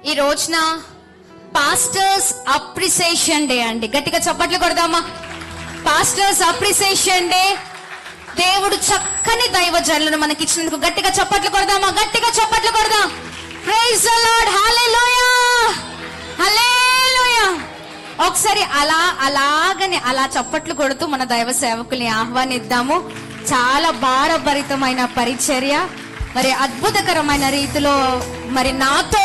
ఈ రోజున pastors appreciation day అండి. గట్టిగా చప్పట్లు కొడదామా? Pastors appreciation day. దేవుడు చక్కని దైవజనులను మనకి ఇచ్చినందుకు గట్టిగా చప్పట్లు కొడదామా? గట్టిగా చప్పట్లు కొడదాం. Praise the lord. Hallelujah, hallelujah. ఒకసారి అలా చప్పట్లు కొడుతూ మన దైవ సేవకుల్ని ఆహ్వానిద్దాము. చాలా భారభరితమైన పరిచర్య, మరి అద్భుతకరమైన రీతిలో మరి నాతో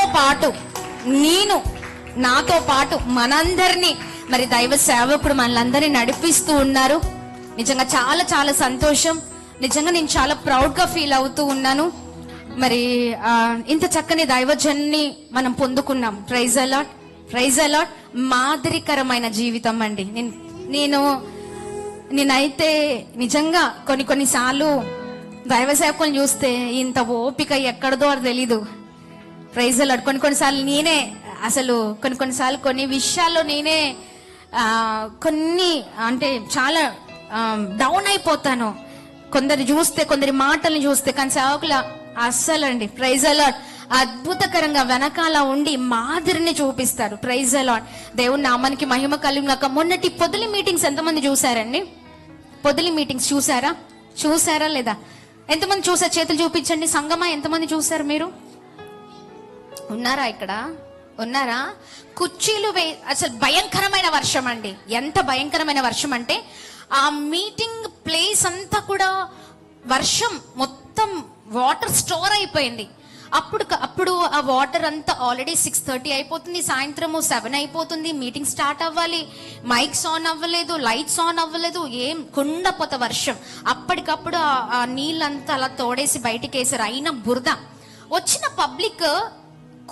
పాటు మనందరినీ మరి దైవ సేవకుడు మనలందరినీ నడిపిస్తూ ఉన్నారు. నిజంగా చాలా చాలా సంతోషం. నిజంగా నేను చాలా ప్రౌడ్ గా ఫీల్ అవుతూ ఉన్నాను. మరి ఇంత చక్కని దైవజన్ని మనం పొందుకున్నాం. Praise the lord, praise the lord. మాదిరికరమైన జీవితం అండి. నేనైతే నిజంగా కొన్నిసార్లు దైవ సేవకులను చూస్తే ఇంత ఓపిక ఎక్కడదో అది తెలీదు. Praise the Lord. కొన్నిసార్లు నేనే అసలు కొన్నిసార్లు కొన్ని విషయాల్లో నేనే అంటే చాలా డౌన్ అయిపోతాను. కొందరి మాటల్ని చూస్తే. కానీ సేవకుల అస్సలు అండి. Praise the lord. అద్భుతకరంగా వెనకాల ఉండి మాదిరిని చూపిస్తారు. Praise the Lord. దేవుని నామానికి మహిమ కలుగుగాక. మొన్నటి పొదిలి మీటింగ్స్ ఎంతమంది చూసారండి? పొదిలి మీటింగ్స్ చూసారా లేదా? ఎంతమంది చూసారు? చేతులు చూపించండి. సంగమా ఎంతమంది చూసారు? మీరు ఉన్నారా? ఇక్కడ ఉన్నారా? కుర్చీలు అసలు భయంకరమైన వర్షం అండి. ఎంత భయంకరమైన వర్షం అంటే ఆ మీటింగ్ ప్లేస్ అంతా కూడా వర్షం మొత్తం వాటర్ స్టోర్ అయిపోయింది. అప్పుడు ఆ వాటర్ అంతా ఆల్రెడీ 6:30 అయిపోతుంది, సాయంత్రము 7 అయిపోతుంది. మీటింగ్ స్టార్ట్ అవ్వాలి. మైక్స్ ఆన్ అవ్వలేదు, లైట్స్ ఆన్ అవ్వలేదు, ఏం కుండపోత వర్షం. అప్పటికప్పుడు ఆ నీళ్ళంతా అలా తోడేసి బయటికి వేసారు. అయినా బురద. వచ్చిన పబ్లిక్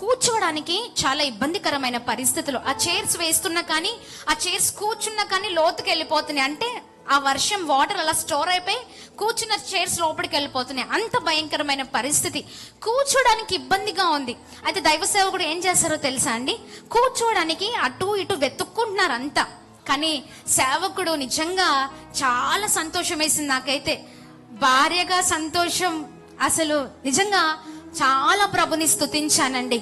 కూర్చోడానికి చాలా ఇబ్బందికరమైన పరిస్థితులు. ఆ చైర్స్ వేస్తున్నా కానీ, ఆ చైర్స్ కూర్చున్నా కానీ లోతుకి వెళ్ళిపోతున్నాయి. అంటే ఆ వర్షం వాటర్ అలా స్టోర్ అయిపోయి కూర్చున్న చైర్స్ లోపలికి వెళ్ళిపోతున్నాయి. అంత భయంకరమైన పరిస్థితి. కూర్చోడానికి ఇబ్బందిగా ఉంది. అయితే దైవ సేవకుడు ఏం చేస్తారో తెలుసా అండి? కూర్చోడానికి అటు ఇటు వెతుక్కుంటున్నారు అంతా. కానీ సేవకుడు నిజంగా చాలా సంతోషం వేసింది నాకైతే. భార్యగా సంతోషం. అసలు నిజంగా చాలా ప్రభుని స్తుతించానండి.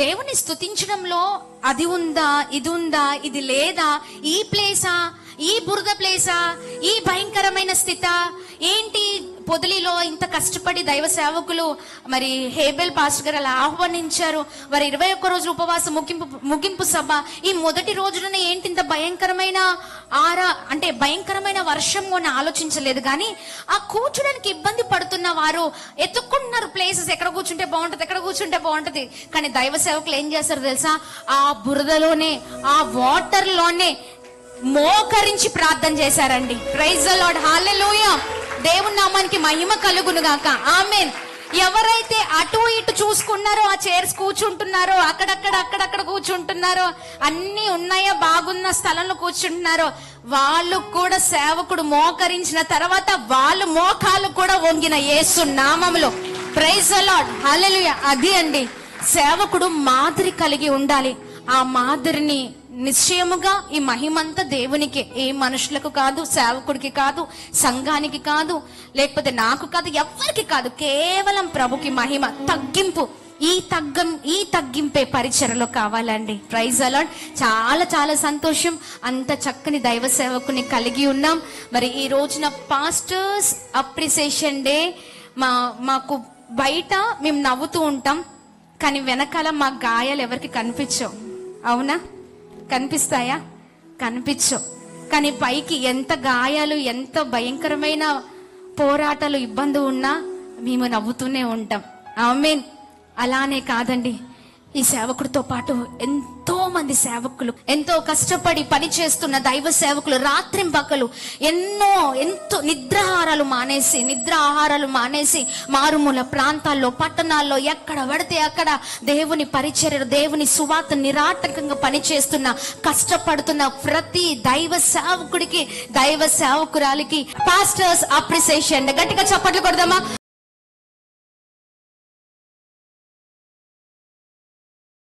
దేవుని స్తుతించడంలో అది ఉందా, ఇది ఉందా, ఇది లేదా, ఈ ప్లేసా, ఈ బురద ప్లేసా, ఈ భయంకరమైన స్థితి ఏంటి? పొదిలిలో ఇంత కష్టపడి దైవ సేవకులు మరి హేబెల్ పాస్టర్ గారు అలా ఆహ్వానించారు. వారి 21 రోజుల ఉపవాస ముగింపు సభ. ఈ మొదటి రోజులోనే ఏంటి ఇంత భయంకరమైన భయంకరమైన వర్షం అని ఆలోచించలేదు. కానీ ఆ కూర్చోడానికి ఇబ్బంది పడుతున్న వారు ఎత్తుకుంటున్నారు ప్లేసెస్, ఎక్కడ కూర్చుంటే బాగుంటది. కానీ దైవ సేవకులు ఏం చేస్తారు తెలుసా? ఆ బురదలోనే, ఆ వాటర్ లోనే మోకరించి ప్రార్థన చేశారండి. Praise the lord. హల్లెలూయా. దేవుని నామానికి మహిమ కలుగును గాక. ఆమేన్. ఎవరైతే అటు ఇటు చూసుకున్నారో, ఆ చైర్స్ కూర్చుంటున్నారో, అక్కడక్కడ కూర్చుంటున్నారో, అన్ని ఉన్నాయో బాగున్న స్థలంలో కూర్చుంటున్నారో, వాళ్ళు కూడా సేవకుడు మోకరించిన తర్వాత వాళ్ళు మోకాలు కూడా వంగిన యేసు నామములో. Praise the lord. హల్లెలూయా. అది అండి సేవకుడు మాదిరి కలిగి ఉండాలి. ఆ మాదిరిని నిశ్చయముగా ఈ మహిమంతా దేవునికి, ఏ మనుషులకు కాదు, సేవకుడికి కాదు, సంఘానికి కాదు, లేకపోతే నాకు కాదు, ఎవరికి కాదు, కేవలం ప్రభుకి మహిమ. ఈ తగ్గింపే పరిచర్యలో కావాలండి. Praise the Lord. చాలా చాలా సంతోషం. అంత చక్కని దైవ సేవకుని కలిగి ఉన్నాం. మరి ఈ రోజున పాస్టర్స్ అప్రిసియేషన్ డే. మాకు బయట మేము నవ్వుతూ ఉంటాం, కానీ వెనకాల మా గాయాలు ఎవరికి కనిపించవు. అవునా? కనిపిస్తాయా? కనిపించవు. కానీ పైకి ఎంత గాయాలు, ఎంత భయంకరమైన పోరాటాలు, ఇబ్బంది ఉన్నా మేము నవ్వుతూనే ఉంటాం. ఆమేన్. అలానే కాదండి, ఈ సేవకుడితో పాటు ఎంతో మంది సేవకులు, ఎంతో కష్టపడి పని చేస్తున్న దైవ సేవకులు రాత్రింపగలు ఎంతో నిద్ర ఆహారాలు మానేసి మారుమూల ప్రాంతాల్లో, పట్టణాల్లో ఎక్కడ పడితే అక్కడ దేవుని పరిచర్య, దేవుని సువార్త నిరాటంకంగా పనిచేస్తున్న, కష్టపడుతున్న ప్రతి దైవ సేవకుడికి, దైవ సేవకురాలికి పాస్టర్స్ అప్రిసియేషన్. గట్టిగా చప్పట్లు కొడదామా?